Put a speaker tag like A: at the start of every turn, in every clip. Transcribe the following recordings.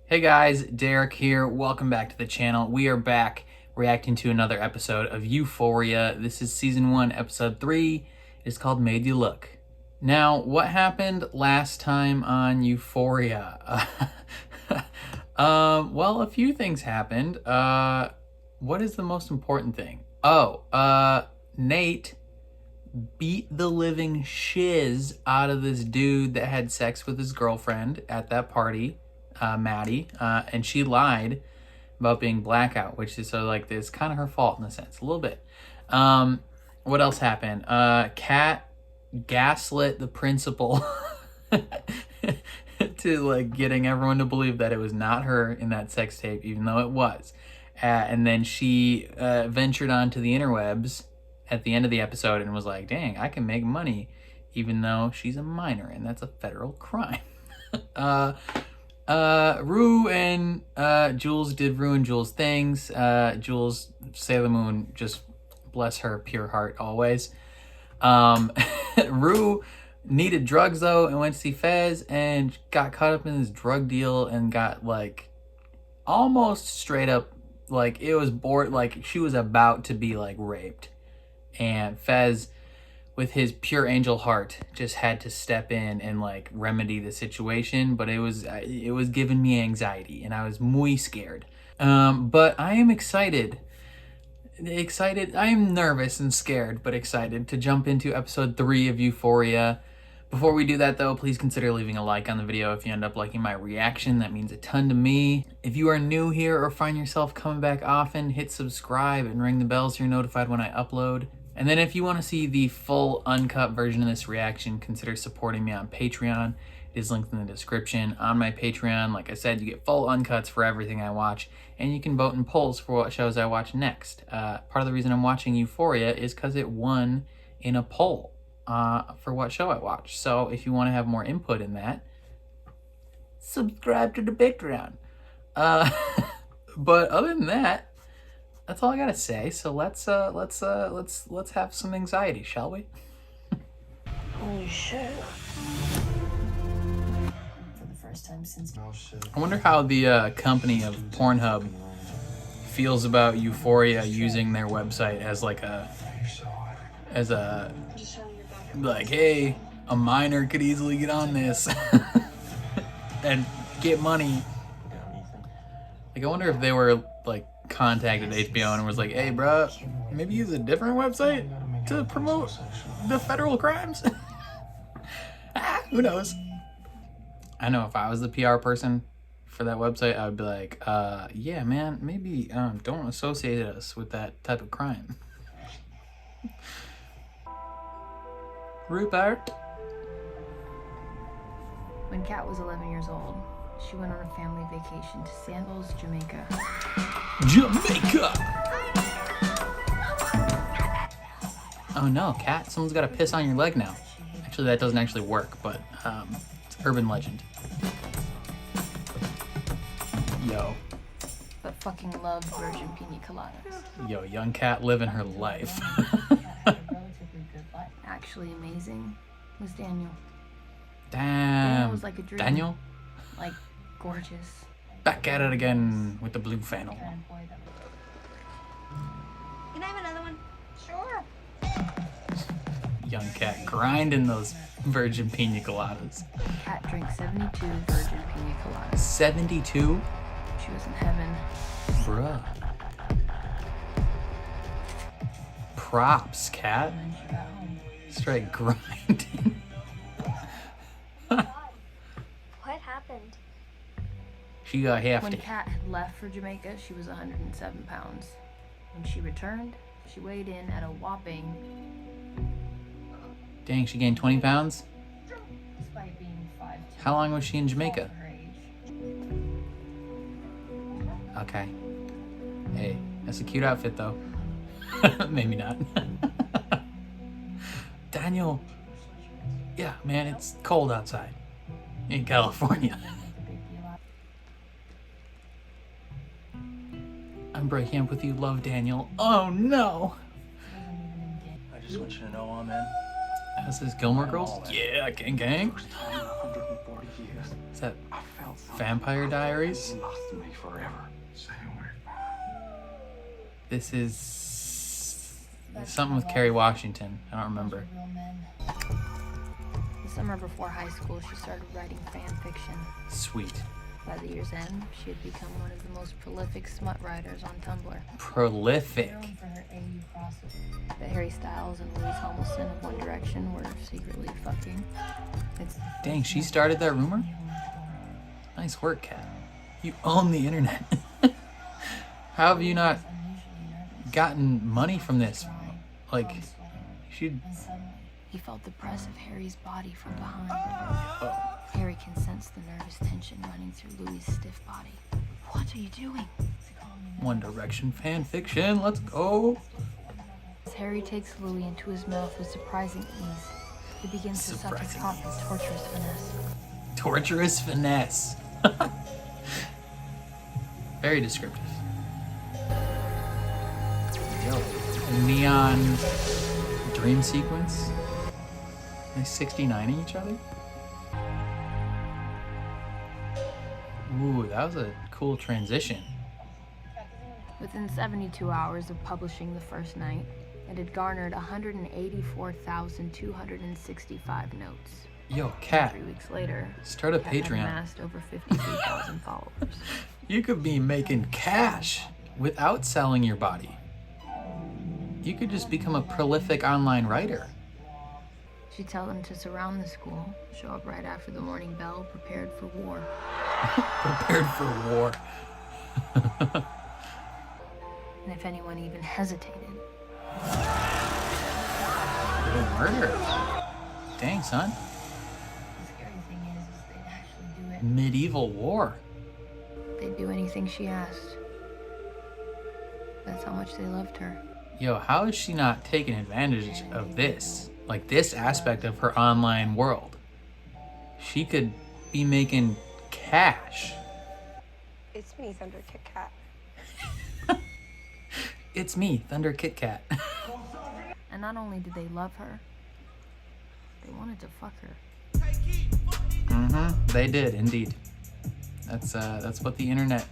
A: Hey guys, Derek here. Welcome back to the channel. We are back reacting to another episode of Euphoria. This is season 1, episode 3. It's called Made You Look. Now, what happened last time on Euphoria? Well, a few things happened. What is the most important thing? Nate beat the living shiz out of this dude that had sex with his girlfriend at that party. Maddie, and she lied about being blackout, which is it's kind of her fault in a sense, a little bit. What else happened? Kat gaslit the principal to getting everyone to believe that it was not her in that sex tape, even though it was. And then she ventured onto the interwebs at the end of the episode and was like, dang, I can make money even though she's a minor, and that's a federal crime. Rue and Jules did ruin Jules' things. Jules, Sailor Moon, just bless her pure heart always. Rue needed drugs though and went to see Fez and got caught up in this drug deal and got almost straight up it was bored, she was about to be raped, and Fez, with his pure angel heart, just had to step in and remedy the situation. But it was giving me anxiety and I was muy scared. But I am excited. I am nervous and scared, but excited to jump into episode 3 of Euphoria. Before we do that though, please consider leaving a like on the video if you end up liking my reaction. That means a ton to me. If you are new here or find yourself coming back often, hit subscribe and ring the bell so you're notified when I upload. And then if you want to see the full uncut version of this reaction, consider supporting me on Patreon. It is linked in the description. On my Patreon, like I said, you get full uncuts for everything I watch, and you can vote in polls for what shows I watch next. Part of the reason I'm watching Euphoria is because it won in a poll for what show I watch. So if you want to have more input in that, subscribe to the Patreon. But other than that, that's all I gotta say. So let's have some anxiety, shall we?
B: Holy shit. For the first time since.
A: I wonder how the company of Pornhub feels about Euphoria using their website as hey, a minor could easily get on this and get money. I wonder if they were contacted HBO and was like, hey bruh, maybe use a different website to promote the federal crimes. Who knows? I know if I was the PR person for that website, I would be like, yeah man, maybe don't associate us with that type of crime. Rupert.
B: When Kat was 11 years old, she went on a family vacation to Sandals, Jamaica.
A: Oh no, Kat, someone's got to piss on your leg now. Actually, that doesn't actually work, but it's urban legend. Yo.
B: But fucking loved virgin pina coladas.
A: Yo, young Kat living her life.
B: Actually amazing was Daniel.
A: Damn.
B: Daniel was like a dream.
A: Daniel?
B: Gorgeous.
A: Back at it again with the blue flannel.
C: Can I have another one? Sure.
A: Young Kat grinding those virgin pina coladas.
B: Kat drank 72 virgin pina coladas.
A: 72?
B: She was in heaven.
A: Bruh. Props, Kat. Straight grinding.
C: What happened?
A: She got hefty.
B: When Kat had left for Jamaica, she was 107 pounds. When she returned, she weighed in at a whopping...
A: Dang, she gained 20 pounds?
B: Despite being 5'2".
A: How long was she in Jamaica?
B: Her age.
A: Okay. Hey, that's a cute outfit though. Maybe not. Daniel. Yeah, man, it's cold outside in California. I'm breaking up with you, love Daniel. Oh no.
D: I just want you to know I'm in.
A: This is Gilmore Girls? Yeah, gang gang.
D: in 40 years.
A: Is that
D: I felt something.
A: Vampire Diaries?
D: It lost me forever. Say a word.
A: This is something with Kerry Washington. I don't remember.
B: The summer before high school, she started writing fan fiction.
A: Sweet.
B: By the year's end, she had become one of the most prolific smut writers on Tumblr.
A: Prolific.
B: But Harry Styles and Louise Homolson of One Direction were secretly fucking.
A: Dang, she started that rumor? Nice work, Kat. You own the internet. How have you not gotten money from this? Like, you should...
B: He felt the press of Harry's body from behind.
A: Oh.
B: Harry can sense the nervous tension running through Louis' stiff body. What are you doing?
A: One Direction fan fiction, let's go.
B: As Harry takes Louis into his mouth with surprising ease, he begins to suck his cock with torturous finesse.
A: Torturous finesse. Very descriptive. Yo, neon dream sequence. They 69ing each other? Ooh, that was a cool transition.
B: Within 72 hours of publishing the first night, it had garnered 184,265 notes.
A: Yo, Kat,
B: 3 weeks later,
A: start a
B: Kat had
A: Patreon.
B: amassed over 53,000 followers.
A: You could be making cash without selling your body. You could just become a prolific online writer.
B: She'd tell them to surround the school, show up right after the morning bell, prepared for war.
A: Prepared for war.
B: And if anyone even hesitated,
A: Murder. Dang, son.
B: the scary thing is they'd actually do it.
A: Medieval war.
B: They'd do anything she asked. That's how much they loved her.
A: Yo, how is she not taking advantage of this? Like this aspect of her online world. She could be making cash.
C: It's me, Thunder Kit Kat.
A: It's me, Thunder Kit Kat.
B: And not only did they love her, they wanted to fuck her.
A: They did indeed. That's what the internet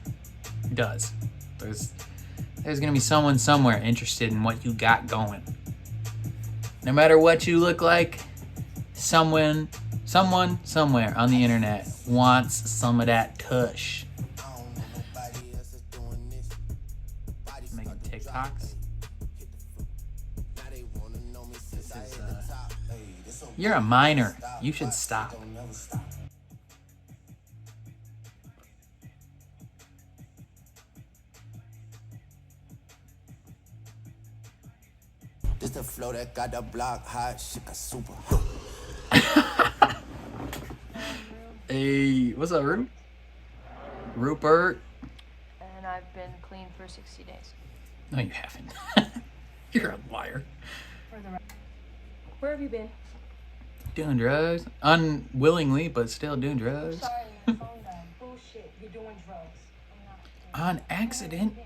A: does. There's gonna be someone somewhere interested in what you got going. No matter what you look like, someone somewhere on the internet wants some of that tush. Making TikToks. This is, you're a minor. You should stop.
E: This the flow that got the block hot, shit got super.
A: Hey, what's up, Rupert?
B: And I've been clean for 60 days.
A: No, you haven't. You're a liar.
F: Where have you been?
A: Doing drugs. Unwillingly, but still doing drugs.
F: Sorry, my phone died. Bullshit. You're doing drugs.
A: On accident.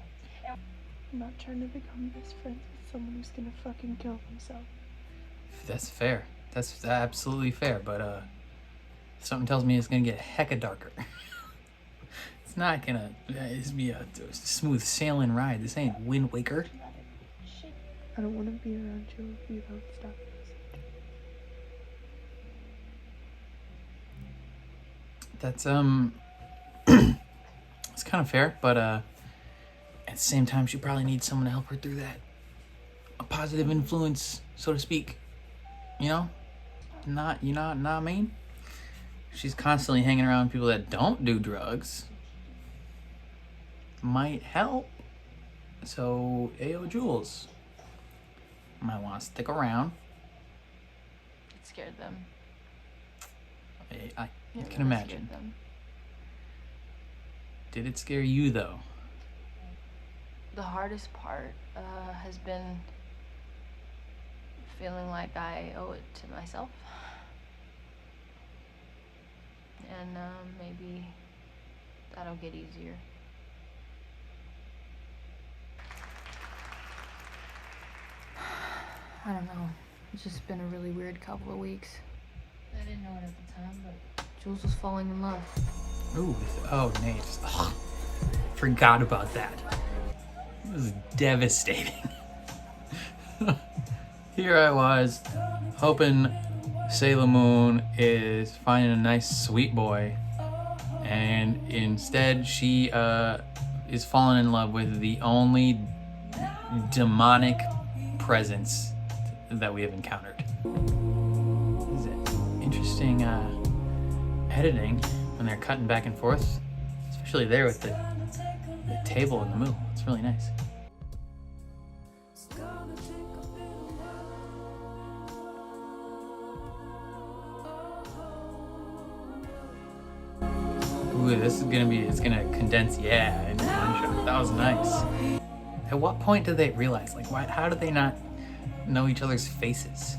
G: I'm not trying to become best friends with someone who's gonna fucking kill himself.
A: That's fair. That's absolutely fair, but something tells me it's gonna get hecka darker. It's not gonna be a smooth sailing ride. This ain't Wind Waker.
G: I don't want to be around you if you don't stop this.
A: That's it's kind of fair, but at the same time, she probably needs someone to help her through that. A positive influence, so to speak. You know, not I mean. She's constantly hanging around people that don't do drugs. Might help. So, Ayo Jules might want to stick around.
B: It scared them.
A: I
B: It
A: can
B: really
A: imagine.
B: scared them.
A: Did it scare you though?
B: The hardest part has been feeling like I owe it to myself. And maybe that'll get easier. I don't know. It's just been a really weird couple of weeks. I didn't know it at the time, but Jules was falling in love.
A: Ooh, oh, Nate. Ugh, forgot about that. It was devastating. Here I was, hoping Sailor Moon is finding a nice sweet boy, and instead she is falling in love with the only demonic presence that we have encountered. This is interesting editing when they're cutting back and forth, especially there with the table in the middle. It's really nice. Ooh, this is gonna be, it's gonna condense, yeah, into one shot. That was nice. At what point did they realize, like, why, how did they not know each other's faces?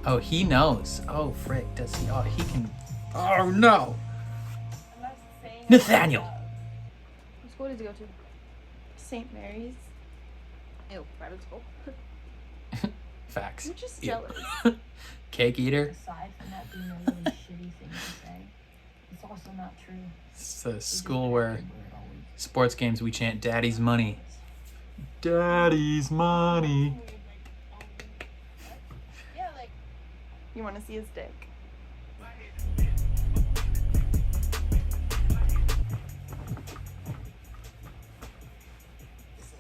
A: Oh, he knows. Oh, frick, does he? Oh, he can, oh no! Nathaniel!
G: What school did you go to? St. Mary's. Ew, private school.
A: Facts.
G: You're just
A: Ew.
G: jealous.
A: Cake eater.
F: Aside from that being a really shitty thing to say, it's also not true.
A: It's a school where sports games we chant "Daddy's money." Daddy's money.
G: You want to see his dick?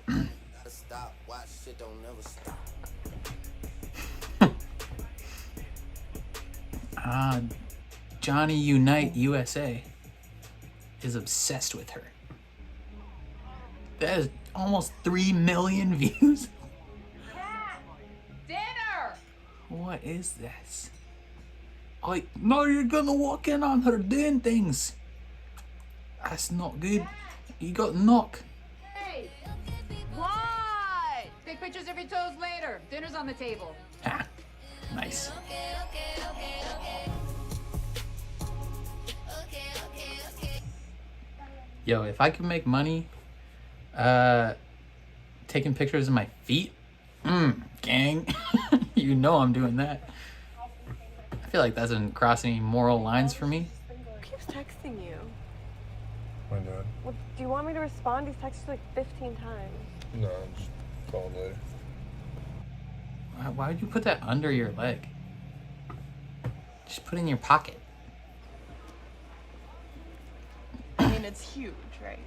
E: Gotta stop, watch shit don't never stop.
A: Johnny Unite USA is obsessed with her. That is almost 3 million views.
F: Dinner!
A: What is this? Like, no, you're gonna walk in on her doing things. That's not good. You got knock.
F: Hey! What? Take pictures of your toes later. Dinner's on the table.
A: Ah, nice. Yo, if I could make money taking pictures of my feet, gang, you know I'm doing that. I feel like that doesn't cross any moral lines for me.
C: Who keeps texting you?
H: My dad.
C: Well, do you want me to respond? He's texted you like 15 times.
H: No, just call him later.
A: Why would you put that under your leg? Just put it in your pocket.
G: I mean, it's huge, right?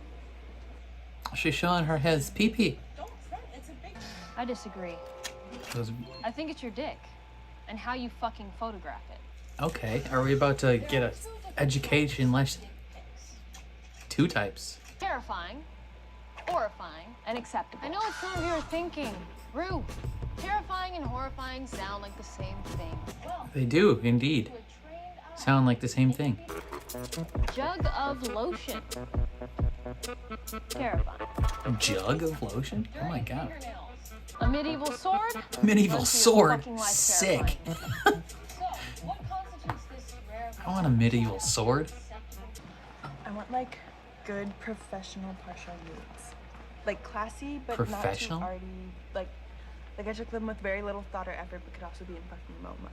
A: She's showing her his pee-pee.
B: I disagree.
A: Those-
B: I think it's your dick and how you fucking photograph it.
A: Okay, are we about to get a education lesson? 2 types.
B: Terrifying, horrifying, and acceptable. I know what some of you are thinking. Rue, terrifying and horrifying sound like the same thing.
A: They do, indeed. Sound like the same thing.
B: Jug of lotion. Terrifying.
A: A jug of lotion? Oh my god.
B: A medieval sword?
A: Medieval
B: Rest of your
A: sword?
B: fucking life
A: Sick.
B: terrifying.
A: I want a medieval sword.
G: I want like good professional partial nudes. Like classy, but
A: Professional?
G: not too arty. Like I took them with very little thought or effort, but could also be in fucking MoMA.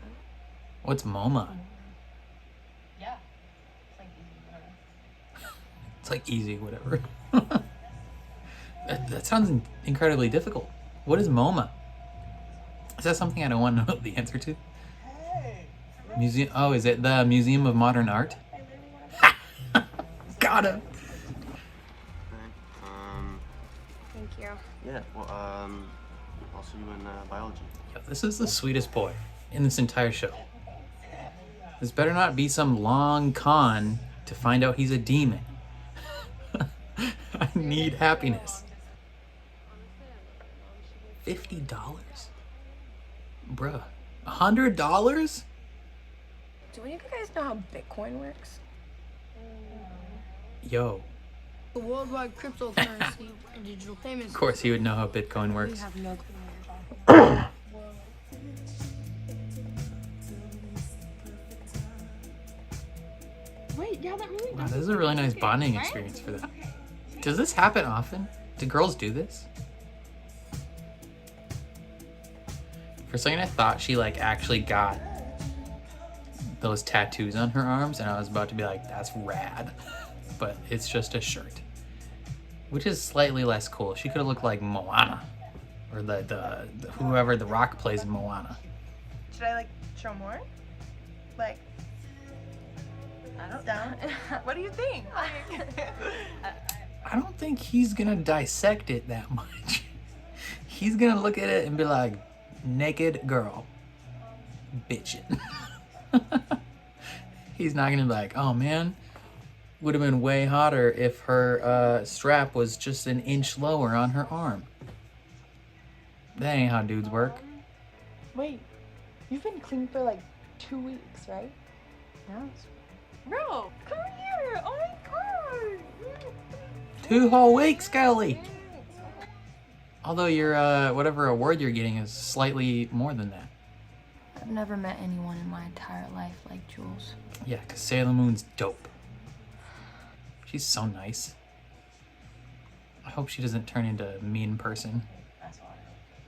A: What's MoMA?
F: Yeah.
A: It's like easy, whatever. that sounds incredibly difficult. What is MoMA? Is that something I don't want to know the answer to? Museum? Oh, is it the Museum of Modern Art? Got him.
C: Thank you.
I: Yeah, well, I'll see you in biology.
A: Yo, this is the sweetest boy in this entire show. This better not be some long con to find out he's a demon. I need happiness. $50? Bruh. $100?
C: Do any of you guys know how Bitcoin works?
A: Yo.
J: The worldwide cryptocurrency and digital payments.
A: Of course he would know how Bitcoin
J: We
A: works.
J: have no clue.
G: Wait, yeah, that really
A: Wow, this is a really nice bonding experience for them. Does this happen often? Do girls do this? For a second I thought she like actually got those tattoos on her arms, and I was about to be like, that's rad. But it's just a shirt, which is slightly less cool. She could have looked like Moana, or the whoever The Rock plays in Moana.
C: Should I like show more? Like, I don't down. What do you think?
A: I don't think he's gonna dissect it that much. He's gonna look at it and be like, naked girl, bitchin'. He's not gonna be like, oh man, would have been way hotter if her strap was just an inch lower on her arm. That ain't how dudes work.
G: Wait, you've been clean for like 2 weeks, right?
C: No.
G: Bro, come here. Oh my god.
A: 2 whole weeks, Kelly. Although your whatever award you're getting is slightly more than that.
B: I've never met anyone in my entire life like Jules.
A: Yeah, because Sailor Moon's dope. She's so nice. I hope she doesn't turn into a mean person.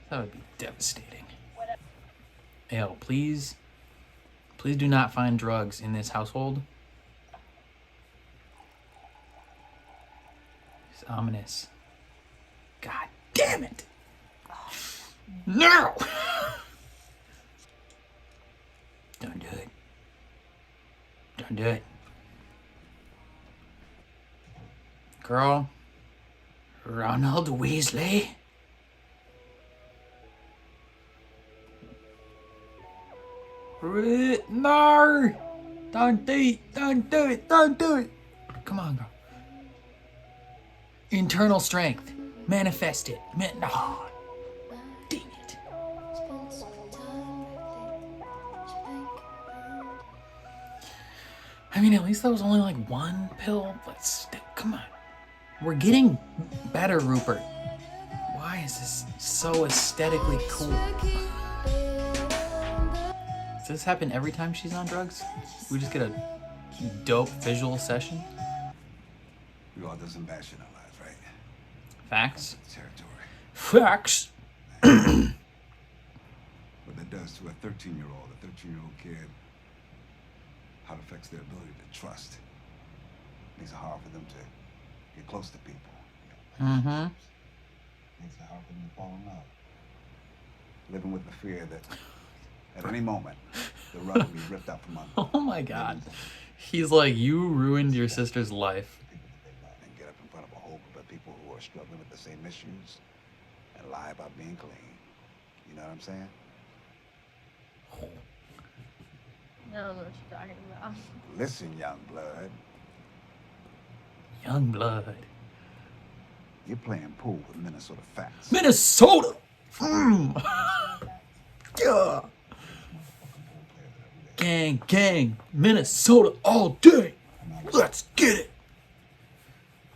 A: That would be devastating. Yo, please do not find drugs in this household. It's ominous. God damn it! No! Don't do it. Don't do it. Girl. Ronald Weasley. No! Don't do it! Don't do it! Don't do it! Come on, girl. Internal strength. Manifest it. No. Dang it. I mean, at least that was only like 1 pill. Let's come on. We're getting better, Rupert. Why is this so aesthetically cool? Does this happen every time she's on drugs? We just get a dope visual session?
D: We all done some bad shit in our lives, right?
A: Facts.
D: Territory.
A: Facts.
D: What that does to a 13-year-old kid, how it affects their ability to trust. Makes it hard for them to get close to people.
A: Mm-hmm.
D: Makes it hard for them to fall in love. Living with the fear that at any moment, the rug will be ripped out from under.
A: Oh my god. He's like, you ruined your sister's life.
D: And get up in front of a whole group of people who are struggling with the same issues and lie about being clean. You know what I'm saying?
J: I don't know what you're talking about.
D: Listen, young blood.
A: Young blood.
D: You're playing pool with Minnesota facts.
A: Minnesota! Yeah. Gang, gang, Minnesota all day. Let's get it.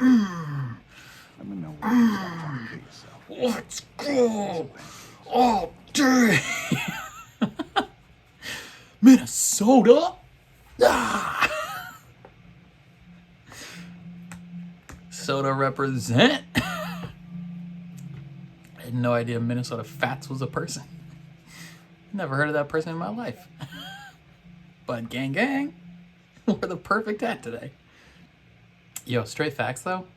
D: Let me know when you stop trying to kill yourself.
A: Let's go all day. Minnesota. Ah. Soda represent. I had no idea Minnesota Fats was a person. Never heard of that person in my life. But gang gang, we're the perfect hat today. Yo, straight facts though.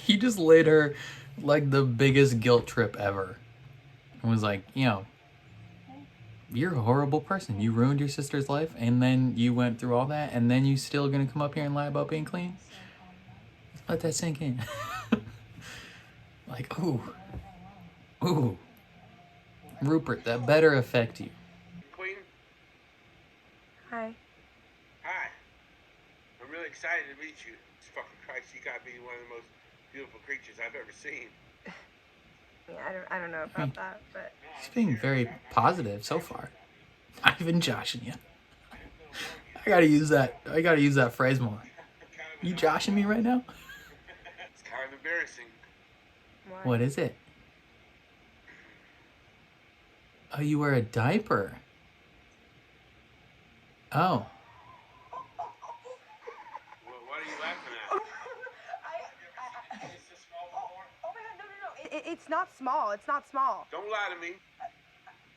A: He just laid her like the biggest guilt trip ever. And was like, you know, you're a horrible person. You ruined your sister's life and then you went through all that and then you still gonna come up here and lie about being clean? Let that sink in. Like, ooh. Ooh. Rupert, that better affect you.
K: Queen?
C: Hi.
K: Hi. I'm really excited to meet you. Fucking Christ, you gotta be one of the most beautiful creatures I've ever seen.
C: Yeah, I don't know about that, but
A: He's being very positive so far. Not even joshing you. I gotta use that phrase more. You joshing me right now?
K: It's kind of embarrassing.
A: What is it? Oh, you wear a diaper. Oh.
K: Well, what are you laughing at? Is this small before?
C: oh my god, no. It's not small. It's not small.
K: Don't lie to me.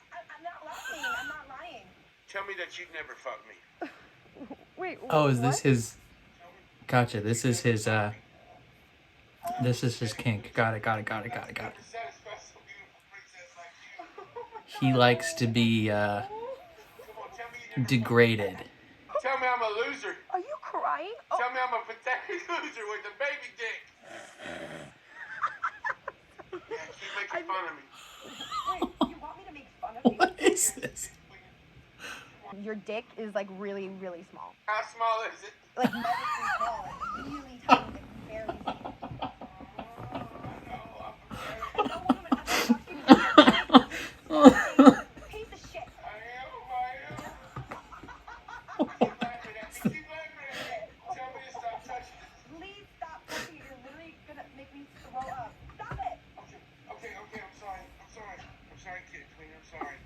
C: I'm not lying. I'm not lying.
K: Tell me that you'd never fuck me.
G: Wait.
A: Oh, is this
G: what?
A: his? Gotcha. This is his kink. Got it. He likes to be degraded.
K: Tell me I'm a loser.
C: Are you crying?
K: Tell me I'm a pathetic loser with a baby dick. Yeah, keep making fun of me.
C: Wait, you want me to make fun of you?
A: What is this?
C: Your dick is like really, really small.
K: How small is it?
C: Like medicine small, like really tiny, like very small. No woman ever touched you. Piece of shit.
K: I am. Keep laughing at me. Tell me to stop touching it.
C: Please stop touching it. You're literally gonna make me throw up. Stop it.
K: Okay, I'm sorry. I'm sorry, Kid Queen, I'm sorry.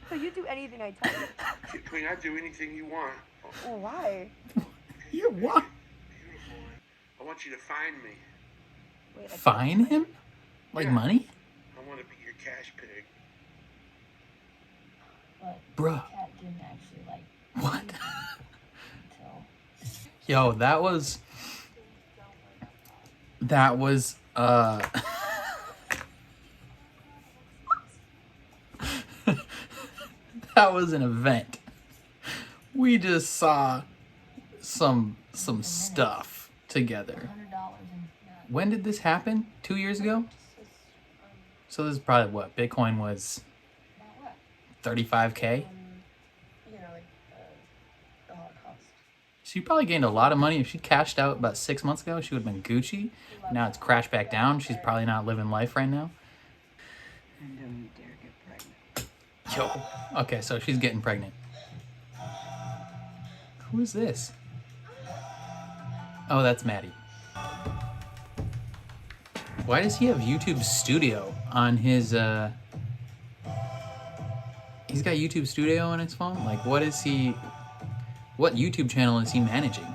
C: So you do anything I tell you?
K: Kid Queen, I do anything you want.
C: Why?
A: You what?
K: Beautiful. I want you to find me.
C: Wait,
A: Fine him? Like
K: Yeah.
A: money?
K: I want to be your cash pig.
A: Bruh.
B: Cat didn't actually like
A: What?
B: until
A: Yo, that was that was an event. We just saw some stuff together.
B: $100 and
A: When did this happen? 2 years ago? So this is probably what Bitcoin was
B: about what?
A: 35K.
G: You know, like the Holocaust.
A: She probably gained a lot of money. If she cashed out about 6 months ago, she would have been Gucci. Now it's crashed back down. She's probably not living life right now.
L: And don't you dare get pregnant.
A: Yo. Okay, so she's getting pregnant. Who is this? Oh, that's Maddie. Why does he have YouTube Studio on his He's got YouTube Studio on his phone? Like what YouTube channel is he managing?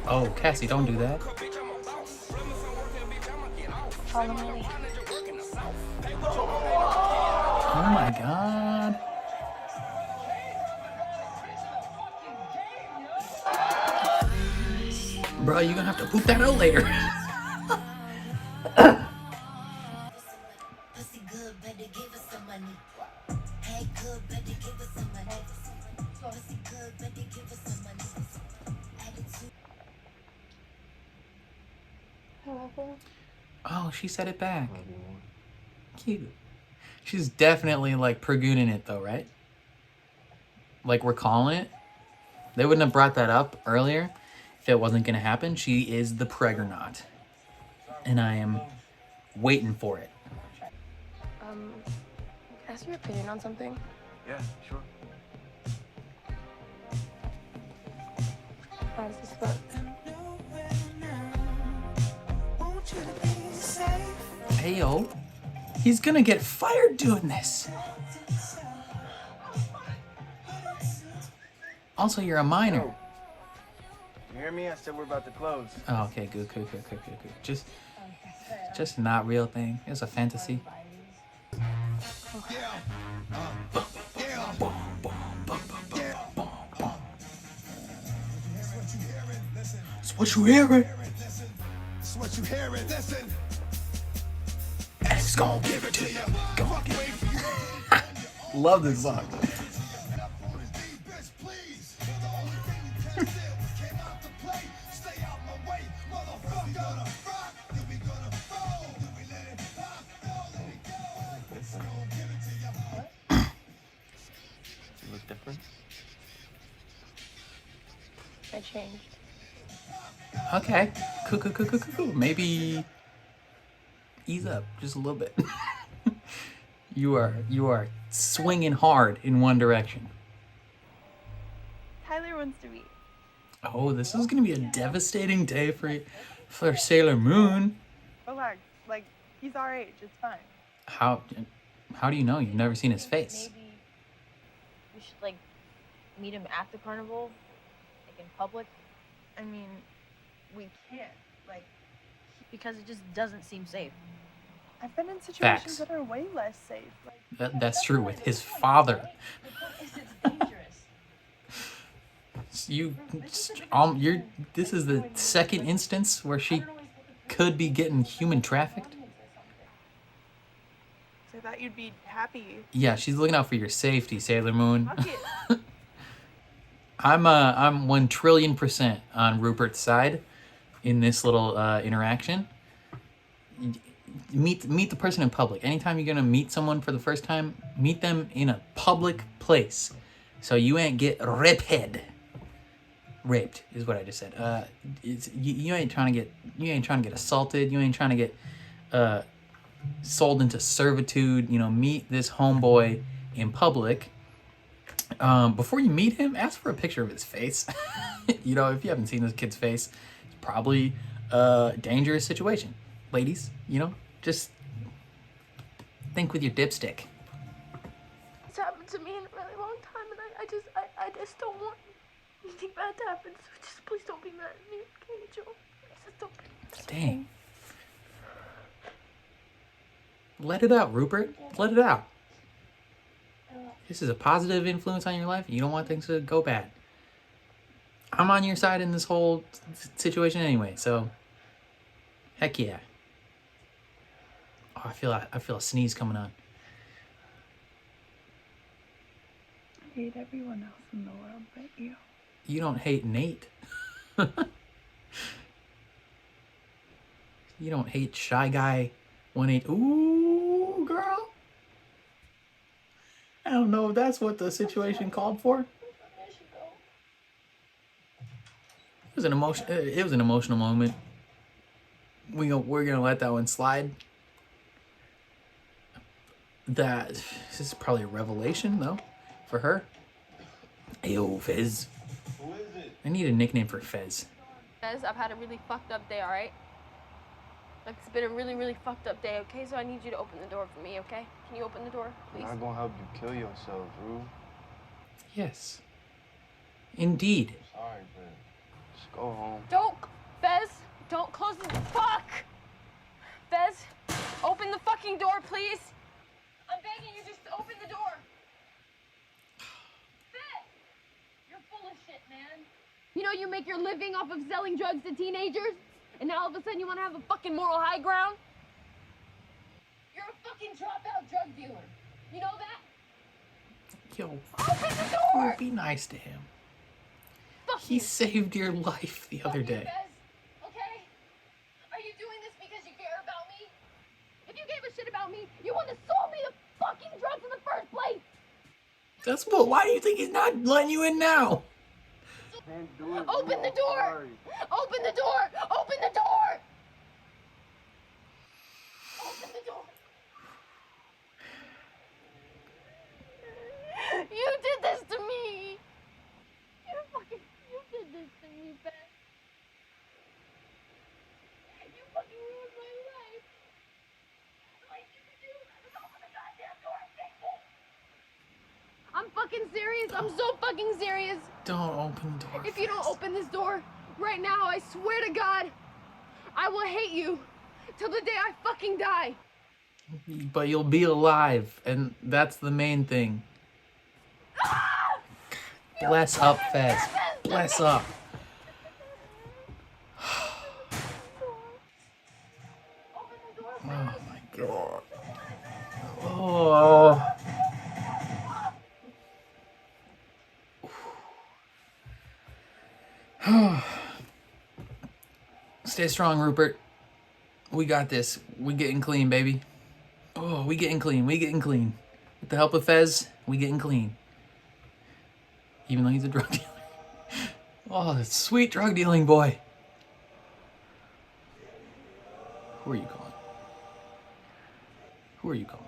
A: Oh, Cassie, don't do that.
C: Follow me.
A: Oh my god. Bro, you're gonna have to poop that out later.
E: Pussy good, better give us some money. Hey, good, better give us some money. Pussy good, better give us some money. Attitude.
A: Oh, she said it back. Cute. She's definitely like pregooning it though, right? Like we're calling it. They wouldn't have brought that up earlier if it wasn't gonna happen. She is the preggernaut. And I am waiting for it.
C: Can I ask your opinion on something?
I: Yeah, sure.
C: How does this look?
A: Heyo. He's gonna get fired doing this. Also, you're a minor.
I: You hear me? I said we're about to close.
A: Oh, okay, good. Just not real thing. It's a fantasy. It's what you hearing.
D: It's what you hearing. Listen.
A: X gon' give it to you. Love this song.
I: You look different.
C: I changed.
A: Okay. Cool. Maybe ease up just a little bit. You are swinging hard in one direction.
G: Tyler wants to meet.
A: Oh, this is gonna be a devastating day for Sailor Moon.
G: Relax. Like, he's our age. It's fine.
A: How do you know? You've never seen his face.
B: Maybe we should like meet him at the carnival, like in public,
G: I mean, we can't. Like,
B: because it just doesn't seem safe.
G: I've been in situations
A: Facts.
G: that are way less safe. Like,
A: That's true with his father. You're. This is the second instance where she could be getting human trafficked.
G: So I thought you'd be happy.
A: Yeah, she's looking out for your safety, Sailor Moon.
G: Fuck it.
A: I'm 1,000,000,000,000% on Rupert's side in this little interaction. Meet the person in public. Anytime you're gonna meet someone for the first time, meet them in a public place, so you ain't get raped is what I just said. You ain't trying to get assaulted. You ain't trying to get sold into servitude. You know, meet this homeboy in public. Before you meet him, ask for a picture of his face. You know, if you haven't seen this kid's face, it's probably a dangerous situation. Ladies, you know, just think with your dipstick.
J: It's happened to me in a really long time, and I just don't want anything bad to happen. So just please don't be mad at me, okay, Joe? Just don't be.
A: Dang. Let it out, Rupert. Let it out. This is a positive influence on your life. You don't want things to go bad. I'm on your side in this whole situation anyway, so heck yeah. Oh, I feel a sneeze coming on.
G: I hate everyone else in the world but you.
A: You don't hate Nate. You don't hate Shy Guy 18. Ooh, girl. I don't know if that's what the situation called for. It was an emotional moment. We're gonna let that one slide. This is probably a revelation though, for her. Ayo, Fez.
I: Who is it?
A: I need a nickname for Fez.
B: Guys, I've had a really fucked up day, alright? Like, it's been a really, really fucked up day, okay? So I need you to open the door for me, okay? Can you open the door, please?
I: I'm not gonna help you kill yourself, Rue.
A: Yes. Indeed.
I: I'm sorry, but just go home.
B: Don't, Fez, don't close the fuck! Fez, open the fucking door, please! I'm begging you, just open the door! Fez! You're full of shit, man. You know you make your living off of selling drugs to teenagers? And now all of a sudden you want to have a fucking moral high ground? You're a fucking dropout drug dealer. You know that?
A: Yo,
B: Open the door!
A: be nice to him.
B: Fuck
A: He
B: you.
A: saved your life the other
B: Fuck you,
A: day.
B: Fez. Okay? Are you doing this because you care about me? If you gave a shit about me, you wouldn't have sold me the fucking drugs in the first place!
A: That's what. Why do you think he's not letting you in now?
B: Open the door! Open the door! Open the door! Open the door! You did this to me! You did this to me, Beth. You fucking ruined my life. All you can do is open the goddamn door and fix it! I'm fucking serious. I'm so fucking serious.
A: Don't open the door.
B: If you don't open this door right now, I swear to God, I will hate you till the day I fucking die.
A: But you'll be alive, and that's the main thing. Bless up, Fez. Bless up. Oh my God. Oh. Stay strong, Rupert. We got this. We getting clean, baby. Oh, we getting clean. We getting clean. With the help of Fez, we getting clean. Even though he's a drug dealer. Oh, that sweet drug dealing boy. Who are you calling? Who are you calling?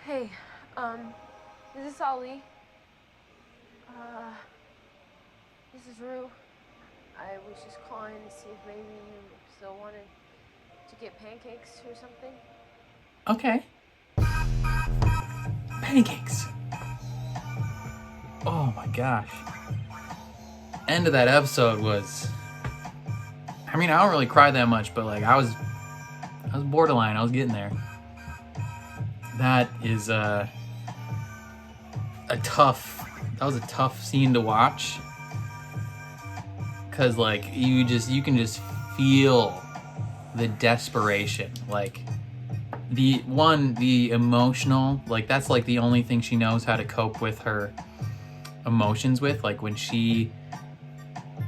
B: Hey, is this Ali? This is Rue. I was just calling to see if maybe you still wanted to get pancakes or something.
A: Okay. Pancakes. Oh my gosh. End of that episode was, I mean, I don't really cry that much, but like I was borderline. I was getting there. That is a tough that was a tough scene to watch. Cause like you can just feel the desperation. Like the emotional, like that's like the only thing she knows how to cope with her emotions with. Like when she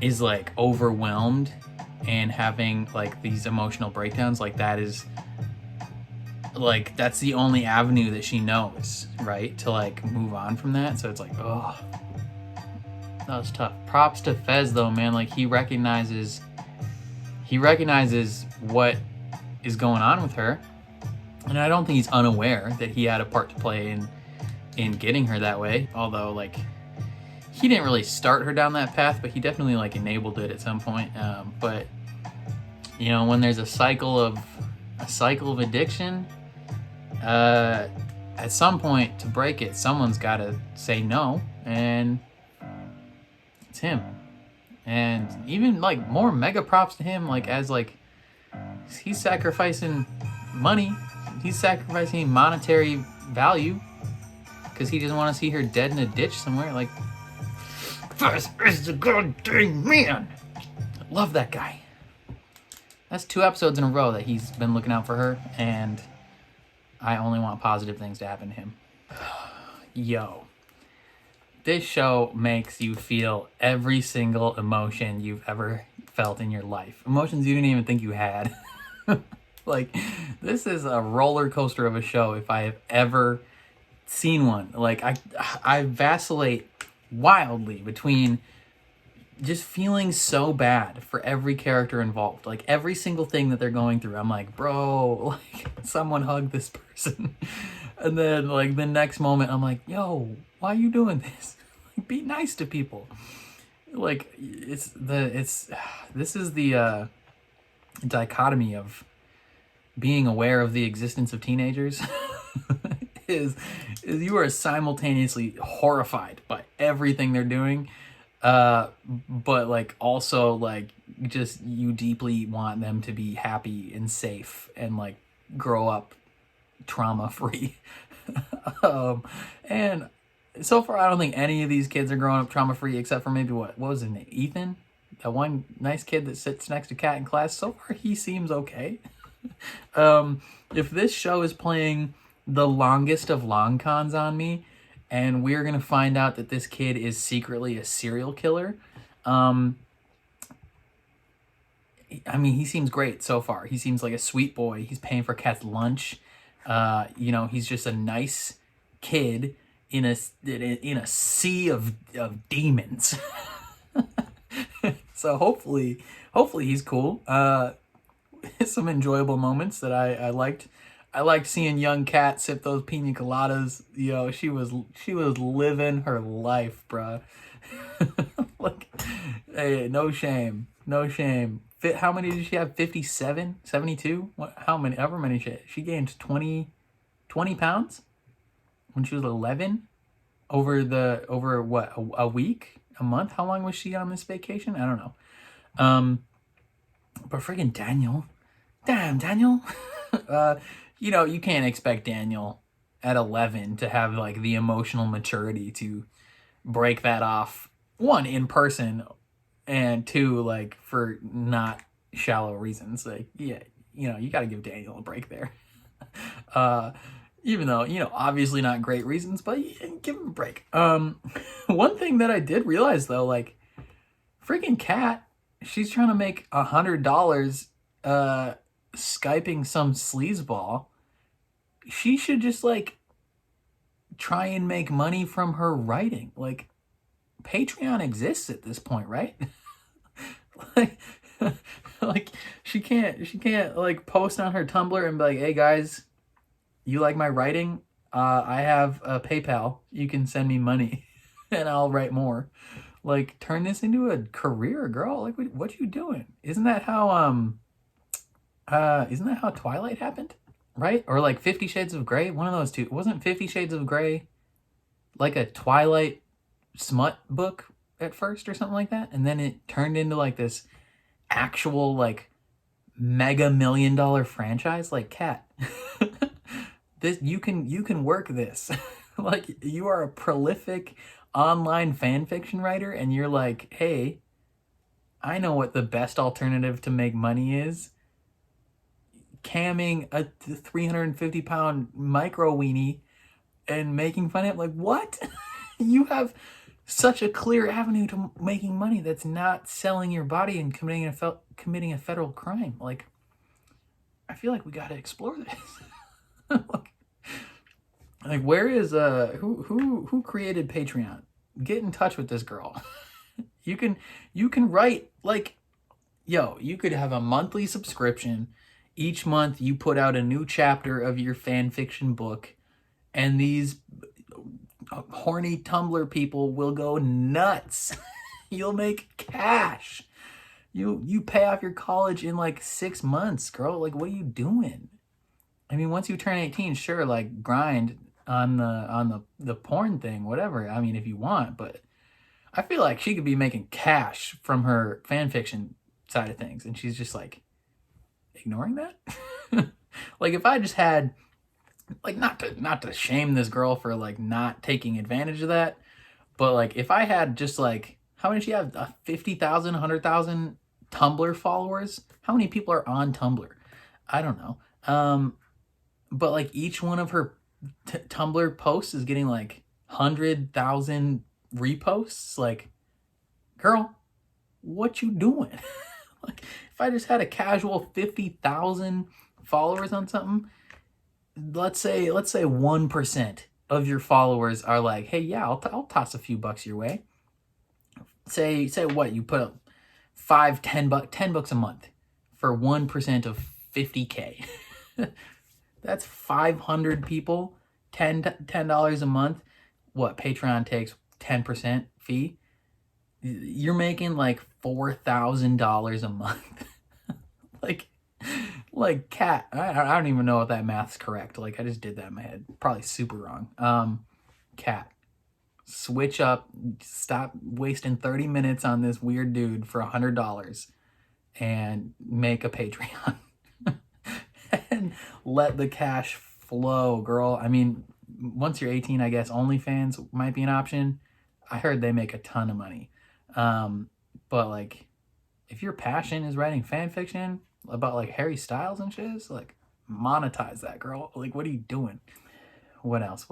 A: is like overwhelmed and having like these emotional breakdowns, like that is like that's the only avenue that she knows, right? To like move on from that. So it's like, oh, that was tough. Props to Fez though, man. Like he recognizes what is going on with her, and I don't think he's unaware that he had a part to play in getting her that way. Although like he didn't really start her down that path, but he definitely like enabled it at some point. But you know, when there's a cycle of addiction, at some point to break it, someone's got to say no, and it's him. And even like more mega props to him, like as like he's sacrificing money, he's sacrificing monetary value because he doesn't want to see her dead in a ditch somewhere. Like, Fez is the goddamn man. I love that guy. That's 2 episodes in a row that he's been looking out for her, and I only want positive things to happen to him. Yo. This show makes you feel every single emotion you've ever felt in your life. Emotions you didn't even think you had. Like, this is a roller coaster of a show if I have ever seen one. Like, I vacillate wildly between just feeling so bad for every character involved. Like, every single thing that they're going through, I'm like, bro, like, someone hug this person. And then, like, the next moment, I'm like, yo, why are you doing this? Like, be nice to people. Like, this is the dichotomy of being aware of the existence of teenagers. is you are simultaneously horrified by everything they're doing, but like also like just you deeply want them to be happy and safe and like grow up trauma free. And so far I don't think any of these kids are growing up trauma free except for maybe what was his name, Ethan, that one nice kid that sits next to Kat in class. So far he seems okay. If this show is playing the longest of long cons on me, and we're gonna find out that this kid is secretly a serial killer, I mean, he seems great so far. He seems like a sweet boy. He's paying for Kat's lunch. You know, he's just a nice kid in a sea of demons. So hopefully he's cool. Some enjoyable moments that I liked. I liked seeing young Kat sip those pina coladas. You know, she was living her life, bruh. Like, hey, no shame. How many did she have? 57? 72? What? How many? However many she gained 20 pounds when she was 11 over what, a week, a month? How long was she on this vacation? I don't know. But friggin' Daniel. Damn, Daniel. You know, you can't expect Daniel at 11 to have like the emotional maturity to break that off, 1, in person, and 2, like for not shallow reasons. Like, yeah, you know, you got to give Daniel a break there. Even though, you know, obviously not great reasons, but give him a break. One thing that I did realize though, like, freaking Kat, she's trying to make $100 Skyping some sleazeball. She should just like try and make money from her writing. Like, Patreon exists at this point, right? like she can't like post on her Tumblr and be like, hey guys, you like my writing? I have a PayPal. You can send me money and I'll write more. Like, turn this into a career, girl. Like, what you doing? Isn't that how Twilight happened? Right? Or like 50 Shades of Grey? One of those two. Wasn't 50 Shades of Grey like a Twilight smut book at first or something like that? And then it turned into like this actual like mega $1 million franchise? Like, Kat, this you can work this. Like, you are a prolific online fan fiction writer and you're like, hey, I know what the best alternative to make money is. Camming a 350-pound micro weenie and making fun of it. Like, what? You have such a clear avenue to making money that's not selling your body and committing a federal crime. Like, I feel like we got to explore this. like, where is who created Patreon? Get in touch with this girl. you can write, like, yo, you could have a monthly subscription. Each month you put out a new chapter of your fan fiction book, and these horny Tumblr people will go nuts. You'll make cash. You pay off your college in like 6 months, girl. Like, what are you doing? I mean, once you turn 18, sure, like, grind on the porn thing, whatever. I mean, if you want, but I feel like she could be making cash from her fan fiction side of things, and she's just like ignoring that. Like, if I just had, like, not to shame this girl for like not taking advantage of that, but like, if I had just like, how many she have? 50,000, 100,000 Tumblr followers? How many people are on Tumblr? I don't know. But like, each one of her Tumblr posts is getting like 100,000 reposts. Like, girl, what you doing? Like, if I just had a casual 50,000 followers on something, let's say 1% of your followers are like, hey, yeah, I'll toss a few bucks your way. Say what, you put up $10 a month for 1% of 50K. That's 500 people, $10 a month. What, Patreon takes 10% fee? You're making like $4,000 a month. like cat. I don't even know if that math's correct. Like, I just did that in my head. Probably super wrong. Cat, switch up. Stop wasting 30 minutes on this weird dude for $100 and make a Patreon. And let the cash flow, girl. I mean, once you're 18, I guess OnlyFans might be an option. I heard they make a ton of money. But like, if your passion is writing fan fiction about like Harry Styles and shit, like, monetize that, girl. Like, what are you doing? What else?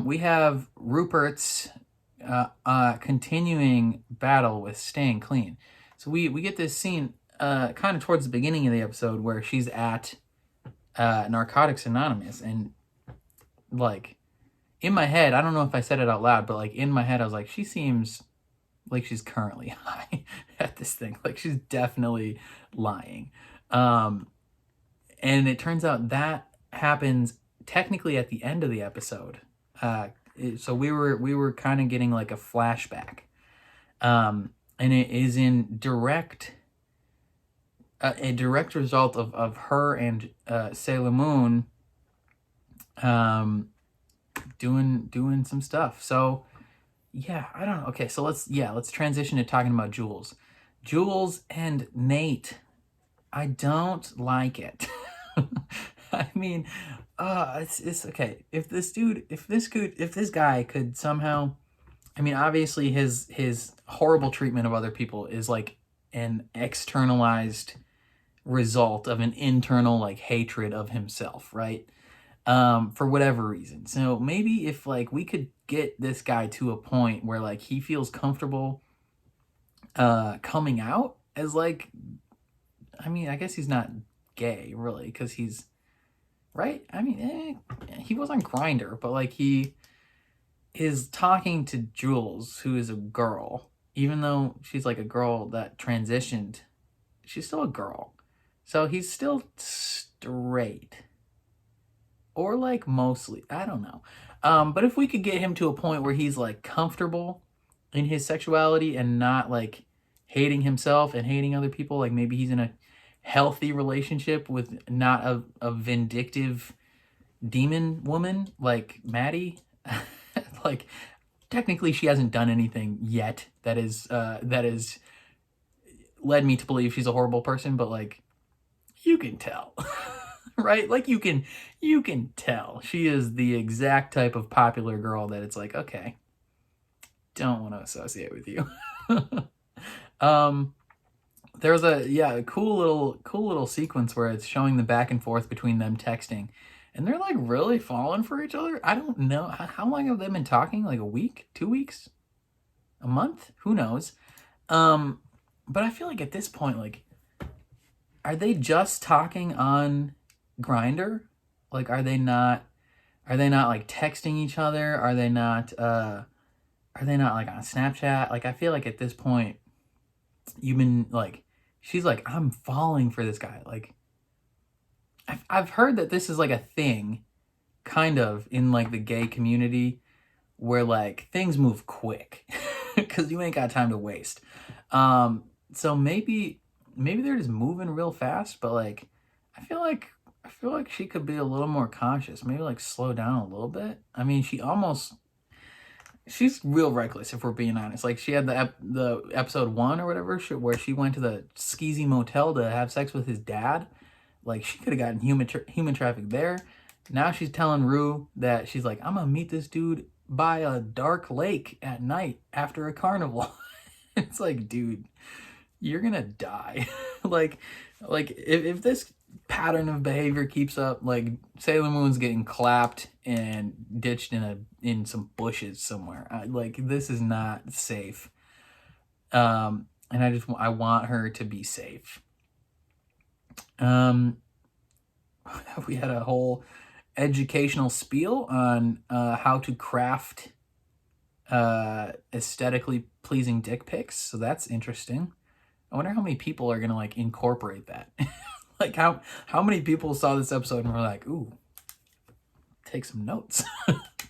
A: We have Rupert's continuing battle with staying clean. So we get this scene kind of towards the beginning of the episode where she's at Narcotics Anonymous, and like, in my head, I don't know if I said it out loud, but like, in my head I was like, she seems like she's currently high at this thing. Like, she's definitely lying. And it turns out that happens technically at the end of the episode. So we were kind of getting like a flashback. And it is in a direct result of her and Sailor Moon doing some stuff. So yeah, I don't know. Okay, so let's transition to talking about Jules. Jules and Nate. I don't like it. I mean, it's okay. If this guy could somehow, I mean, obviously his horrible treatment of other people is like an externalized result of an internal like hatred of himself, right? For whatever reason. So maybe if like we could get this guy to a point where like he feels comfortable coming out as like, I mean, I guess he's not gay really, because he's right. I mean, he was on Grindr, but like, he is talking to Jules, who is a girl, even though she's like a girl that transitioned, she's still a girl. So he's still straight. Or like mostly, I don't know. But if we could get him to a point where he's like comfortable in his sexuality and not like hating himself and hating other people, like maybe he's in a healthy relationship with not a vindictive demon woman like Maddie. Like, technically she hasn't done anything yet that is led me to believe she's a horrible person, but like, you can tell. right? Like you can tell she is the exact type of popular girl that it's like, okay, don't want to associate with you. There's a cool little sequence where it's showing the back and forth between them texting, and they're like really falling for each other. I don't know how long have they been talking? Like a week, 2 weeks, a month? Who knows? But I feel like at this point, like, are they just talking on Grindr? Like, are they not like texting each other? Are they not like on Snapchat? Like, I feel like at this point, you've been like, she's like, I'm falling for this guy. Like, I've heard that this is like a thing, kind of, in like the gay community, where like things move quick because you ain't got time to waste. So maybe they're just moving real fast, but like I feel like she could be a little more cautious. Maybe like slow down a little bit. I mean, she's real reckless if we're being honest. Like she had the episode 1 or whatever where she went to the skeezy motel to have sex with his dad. Like she could have gotten human traffic there. Now she's telling Rue that she's like, I'm gonna meet this dude by a dark lake at night after a carnival. It's like, dude, you're gonna die. like if this pattern of behavior keeps up, like Sailor Moon's getting clapped and ditched in some bushes somewhere. Like this is not safe. And I want her to be safe. We had a whole educational spiel on how to craft aesthetically pleasing dick pics, so that's interesting. I wonder how many people are gonna like incorporate that. Like how many people saw this episode and were like, ooh, take some notes.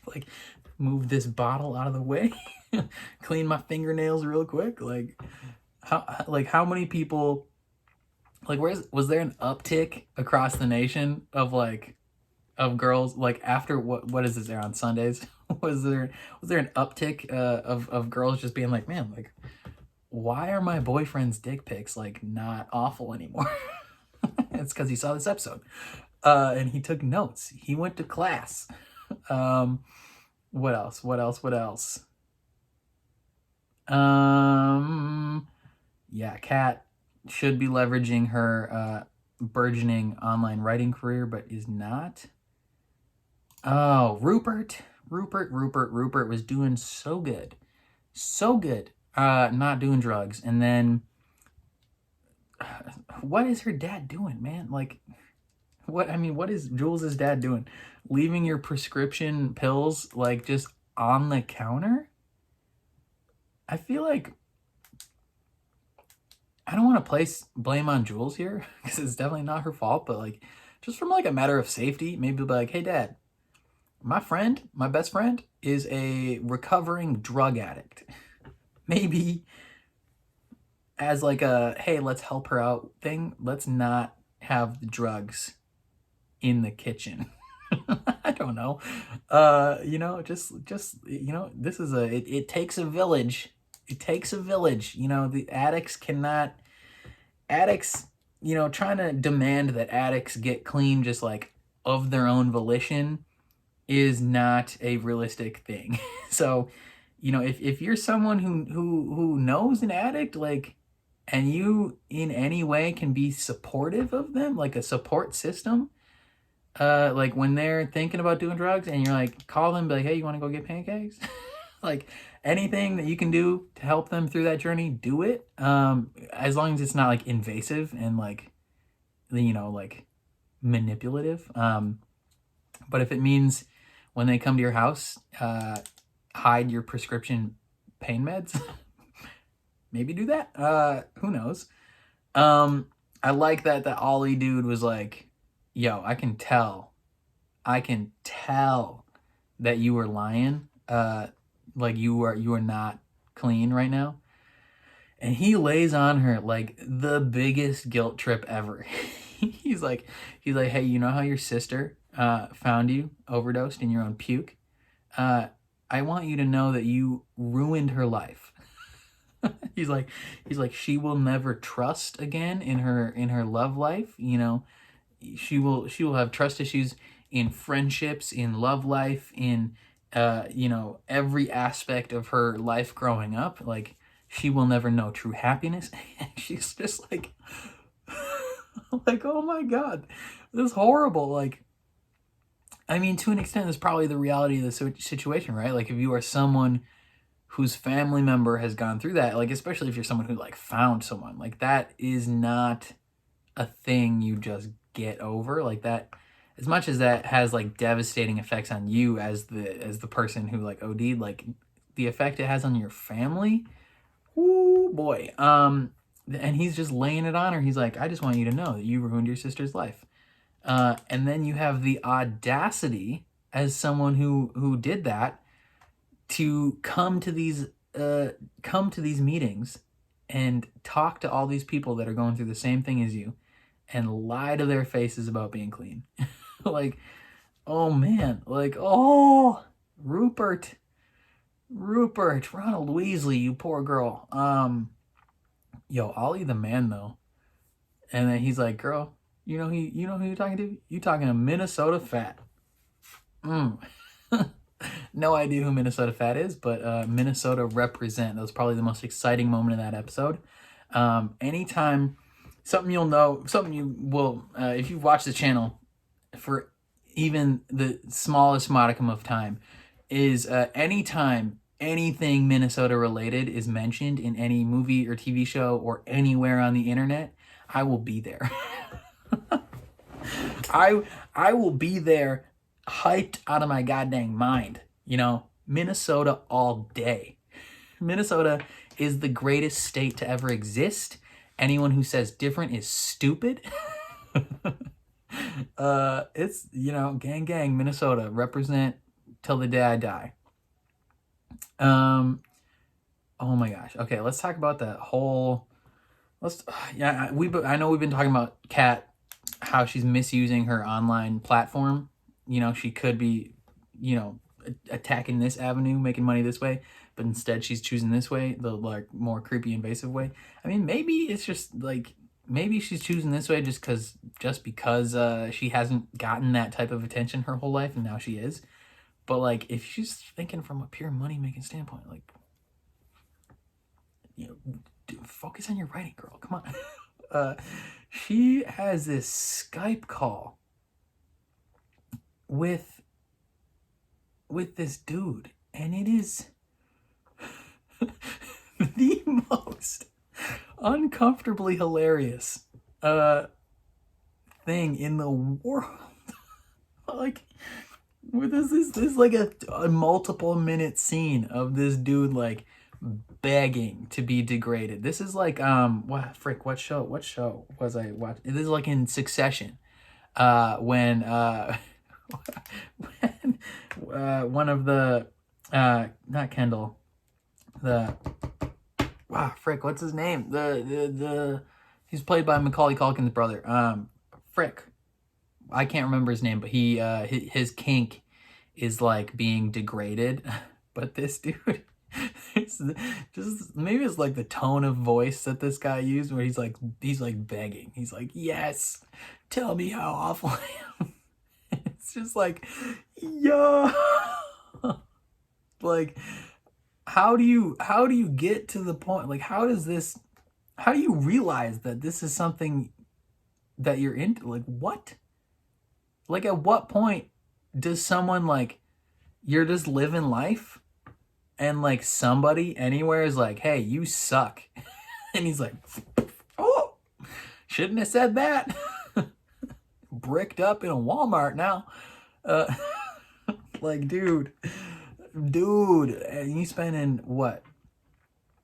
A: Like move this bottle out of the way. Clean my fingernails real quick. Like how many people, like was there an uptick across the nation of girls, like after what is this air on Sundays? was there an uptick of girls just being like, man, like why are my boyfriend's dick pics like not awful anymore? It's because he saw this episode and he took notes. He went to class. What else? Yeah, Kat should be leveraging her burgeoning online writing career, but is not. Oh, Rupert was doing so good, not doing drugs. And then what is her dad doing, man? Like what is Jules' dad doing? Leaving your prescription pills like just on the counter? I feel like I don't want to place blame on Jules here because it's definitely not her fault, but like just from like a matter of safety, maybe be like, hey dad, my best friend is a recovering drug addict. Maybe as like a, hey, let's help her out thing, let's not have the drugs in the kitchen. I don't know. Just this is it takes a village. It takes a village. The addicts, trying to demand that addicts get clean just like of their own volition is not a realistic thing. So, if you're someone who knows an addict, like, and you in any way can be supportive of them, like a support system, like when they're thinking about doing drugs and you're like, call them, be like, hey, you want to go get pancakes? Like anything that you can do to help them through that journey, do it. As long as it's not like invasive and like, like manipulative. But if it means when they come to your house, hide your prescription pain meds, maybe do that. Who knows? I like that the Ollie dude was like, yo, I can tell that you were lying. Like you are not clean right now. And he lays on her like the biggest guilt trip ever. He's like, hey, you know how your sister found you overdosed in your own puke? I want you to know that you ruined her life. He's like, she will never trust again in her love life. she will have trust issues in friendships, in love life, in every aspect of her life growing up. Like, she will never know true happiness. And she's just like like, oh my god, this is horrible. Like, I mean, to an extent, that's probably the reality of the situation, right? Like, if you are someone whose family member has gone through that, like, especially if you're someone who like found someone, like, that is not a thing you just get over. Like, that, as much as that has like devastating effects on you as the person who like OD'd, like, the effect it has on your family, ooh boy. And he's just laying it on her. He's like, I just want you to know that you ruined your sister's life. And then you have the audacity as someone who did that to come to these meetings and talk to all these people that are going through the same thing as you and lie to their faces about being clean. Like, oh man, like, oh, Rupert, Ronald Weasley, you poor girl. Yo, Ollie the man though. And then he's like, girl, you know who you're talking to? You talking to Minnesota Fat. No idea who Minnesota Fat is, but Minnesota represent. That was probably the most exciting moment in that episode. Anytime, something you will, if you've watched the channel for even the smallest modicum of time, is anytime anything Minnesota related is mentioned in any movie or TV show or anywhere on the internet, I will be there. I will be there, hyped out of my goddamn mind. Minnesota all day. Minnesota is the greatest state to ever exist. Anyone who says different is stupid. It's, gang, gang, Minnesota, represent till the day I die. Oh my gosh. Okay, let's talk about that whole. I know we've been talking about Kat, how she's misusing her online platform. She could be, attacking this avenue, making money this way, but instead she's choosing this way, the like more creepy, invasive way. I mean, maybe it's just like, maybe she's choosing this way just because she hasn't gotten that type of attention her whole life, and now she is. But like, if she's thinking from a pure money making standpoint, like, focus on your writing, girl. Come on. She has this Skype call with this dude, and it is the most uncomfortably hilarious thing in the world. Like, this is like a multiple minute scene of this dude like begging to be degraded. This is like what show was I watching? This is like in Succession, when one of the not Kendall, what's his name? The he's played by Macaulay Culkin's brother. I can't remember his name, but his kink is like being degraded. But this dude, it's just, maybe it's like the tone of voice that this guy used, where he's like begging. He's like, yes, tell me how awful I am. It's just like, yo, like, how do you get to the point? Like, how do you realize that this is something that you're into? Like, what? Like, at what point does someone, like, you're just living life and like somebody anywhere is like, hey, you suck. And he's like, oh, shouldn't have said that. Bricked up in a Walmart now. Like, dude, you spending what,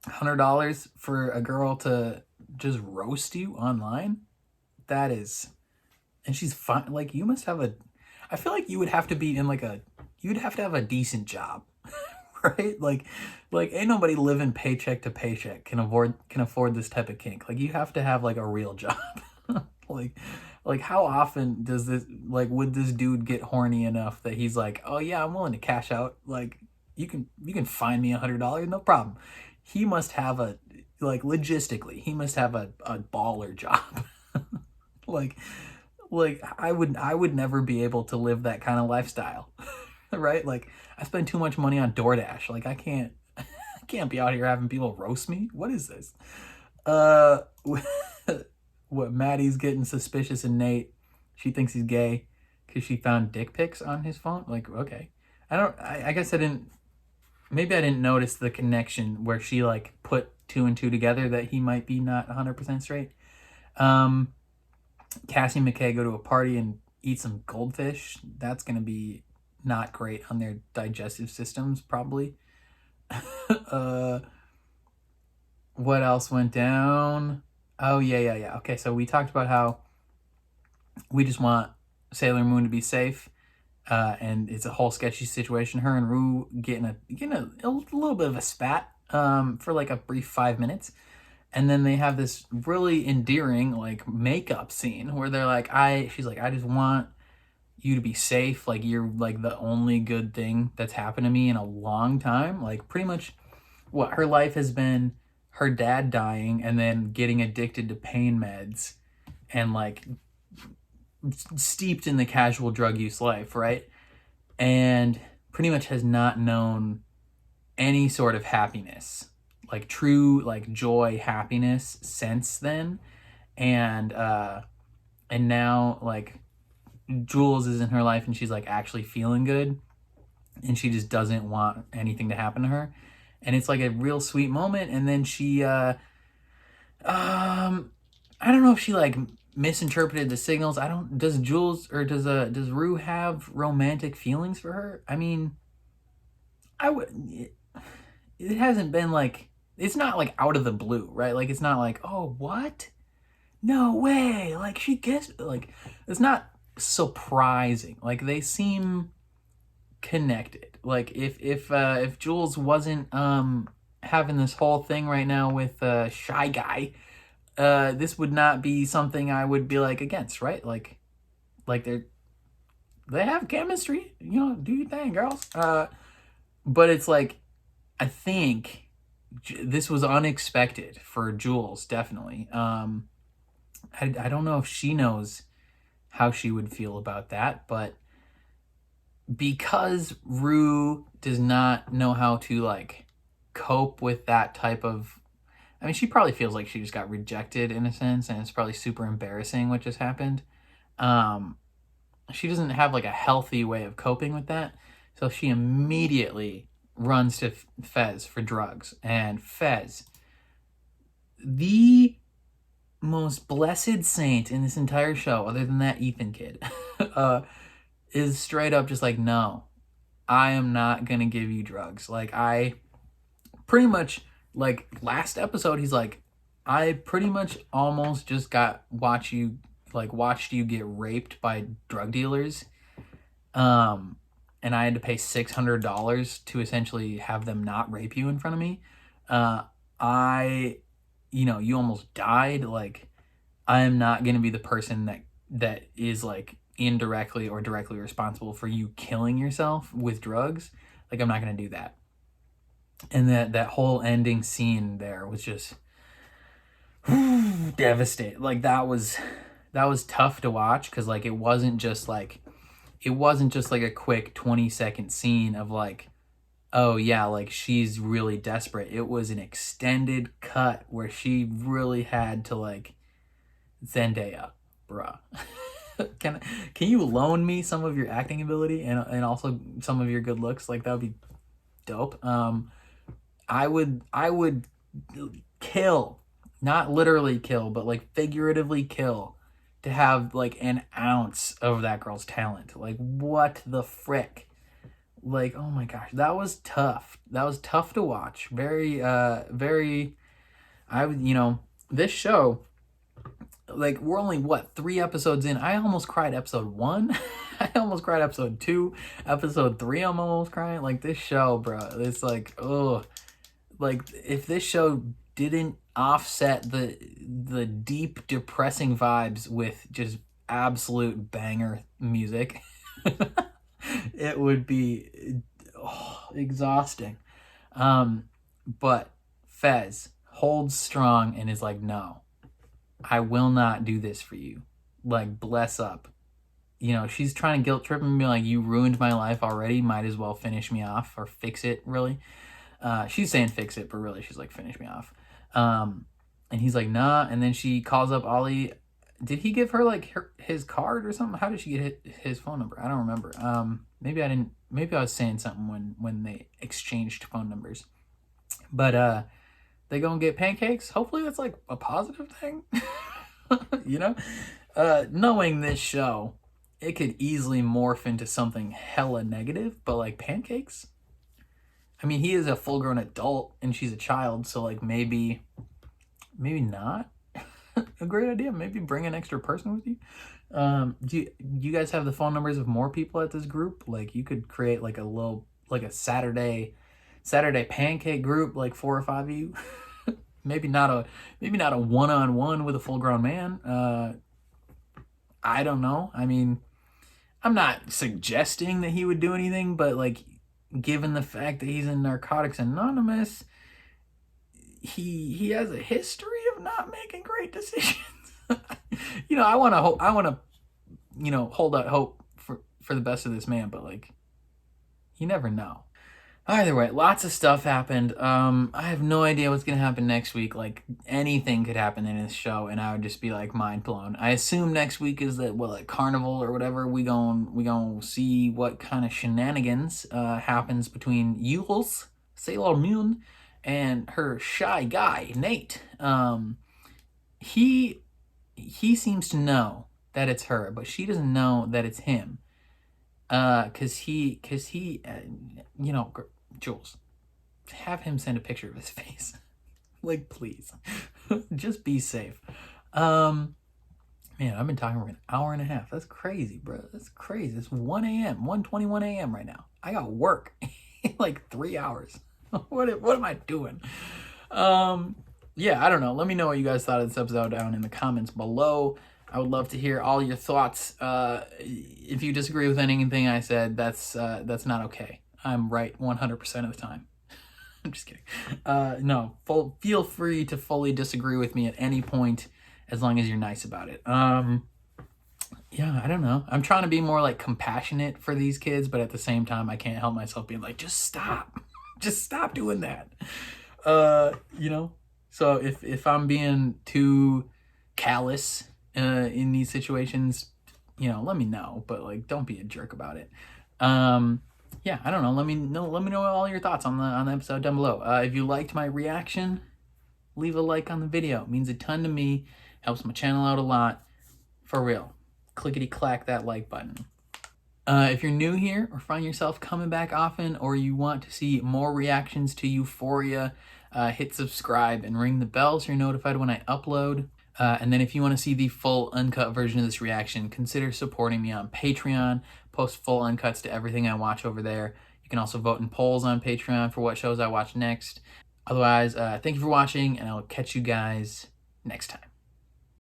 A: $100 for a girl to just roast you online? That is, and she's fine. Like, you must have I feel like you would have to be in you'd have to have a decent job, right? Like ain't nobody living paycheck to paycheck can afford this type of kink. Like, you have to have like a real job. like how often does this, like, would this dude get horny enough that he's like, oh yeah, I'm willing to cash out. Like, you can find me $100, no problem. He must have logistically, he must have a baller job. Like I would never be able to live that kind of lifestyle. Right? Like I spend too much money on DoorDash. Like I can't I can't be out here having people roast me. What is this? Uh what Maddie's getting suspicious in Nate. She thinks he's gay because she found dick pics on his phone. Like, okay. I guess I didn't maybe I didn't notice the connection where she like put two and two together that he might be not 100% straight. Cassie and McKay go to a party and eat some goldfish. That's going to be not great on their digestive systems, probably. What else went down? Oh, yeah. Okay, so we talked about how we just want Sailor Moon to be safe. And it's a whole sketchy situation. Her and Rue getting a little bit of a spat for like a brief 5 minutes. And then they have this really endearing like makeup scene where they're like, she's like, I just want you to be safe. Like you're like the only good thing that's happened to me in a long time. Like pretty much what her life has been her dad dying and then getting addicted to pain meds and like steeped in the casual drug use life, right? And pretty much has not known any sort of happiness, like true like joy, happiness since then. And now like Jules is in her life and she's like actually feeling good and she just doesn't want anything to happen to her. And it's like a real sweet moment. And then she I don't know if she like misinterpreted the signals. Does Jules or does Rue have romantic feelings for her? I mean, it hasn't been like, it's not like out of the blue, right? Like it's not like, oh, what? No way. Like she guessed, like it's not surprising. Like they seem connected. Like if Jules wasn't having this whole thing right now with Shy Guy, this would not be something I would be like against, right? Like they have chemistry, you know, do your thing, girls. But it's like, I think this was unexpected for Jules, definitely. I don't know if she knows how she would feel about that, but because Rue does not know how to like cope with that type of, I mean, she probably feels like she just got rejected in a sense, and it's probably super embarrassing what just happened. She doesn't have like a healthy way of coping with that, so she immediately runs to Fez for drugs. And Fez, the most blessed saint in this entire show, other than that Ethan kid, is straight up just like, no, I am not gonna give you drugs. Like I pretty much, like last episode, he's like, I pretty much almost just watched you get raped by drug dealers. And I had to pay $600 to essentially have them not rape you in front of me. You almost died. Like, I am not going to be the person that is like indirectly or directly responsible for you killing yourself with drugs. Like, I'm not going to do that. And that whole ending scene there was just devastating. Like, that was tough to watch because like it wasn't just like a quick 20-second scene of like, oh yeah, like she's really desperate. It was an extended cut where she really had to like, Zendaya, bruh. Can you loan me some of your acting ability and also some of your good looks? Like that would be dope. I would kill, not literally kill, but like figuratively kill, to have like an ounce of that girl's talent. Like what the frick? Like, oh my gosh, that was tough. That was tough to watch. Very, this show, like we're only 3 episodes in. I almost cried episode 1. I almost cried episode 2. Episode 3, I'm almost crying. Like this show, bro, it's like, oh, like if this show didn't offset the deep depressing vibes with just absolute banger music, it would be exhausting. But Fez holds strong and is like, no, I will not do this for you. like, bless up. You know, she's trying to guilt trip him and be like, you ruined my life already. Might as well finish me off or fix it, really. She's saying fix it, but really she's like, finish me off. And he's like, nah. And then she calls up Ollie. Did he give her like his card or something? How did she get his phone number? I don't remember. Maybe I didn't. Maybe I was saying something when they exchanged phone numbers. But they go and get pancakes. Hopefully that's like a positive thing. You know, knowing this show, it could easily morph into something hella negative. But like pancakes, I mean, he is a full-grown adult and she's a child, so like maybe not a great idea. Maybe bring an extra person with you. Do you guys have the phone numbers of more people at this group? Like, you could create like a Saturday pancake group, like 4 or 5 of you. maybe not a one-on-one with a full-grown man. I don't know. I mean, I'm not suggesting that he would do anything, but like, given the fact that he's in Narcotics Anonymous, he has a history of not making great decisions. You know, I want to you know, hold out hope for the best of this man, but like, you never know. Either way, lots of stuff happened. I have no idea what's gonna happen next week. Like, anything could happen in this show, and I would just be like mind blown. I assume next week is that, well, like Carnival or whatever. We gon' see what kind of shenanigans happens between Yules, Sailor Moon, and her shy guy Nate. He seems to know that it's her, but she doesn't know that it's him. Cause he, you know, Jules, have him send a picture of his face. Like, please, just be safe. Man, I've been talking for an hour and a half. That's crazy, bro. That's crazy. It's 1 a.m., 1:21 a.m. right now. I got work in like 3 hours. What am I doing? Yeah, I don't know. Let me know what you guys thought of this episode down in the comments below. I would love to hear all your thoughts. If you disagree with anything I said, that's not okay. I'm right 100% of the time. I'm just kidding. No, feel free to fully disagree with me at any point, as long as you're nice about it. Yeah, I don't know. I'm trying to be more like compassionate for these kids, but at the same time, I can't help myself being like, just stop. Just stop doing that. You know? So if I'm being too callous in these situations, you know, let me know, but like, don't be a jerk about it. Yeah, I don't know. Let me know all your thoughts on the episode down below. If you liked my reaction, leave a like on the video. It means a ton to me. Helps my channel out a lot. For real. Clickety clack that like button. If you're new here or find yourself coming back often, or you want to see more reactions to Euphoria, hit subscribe and ring the bell so you're notified when I upload. And then if you want to see the full uncut version of this reaction, consider supporting me on Patreon. Post full uncuts to everything I watch over there. You can also vote in polls on Patreon for what shows I watch next. Otherwise, thank you for watching, and I'll catch you guys next time.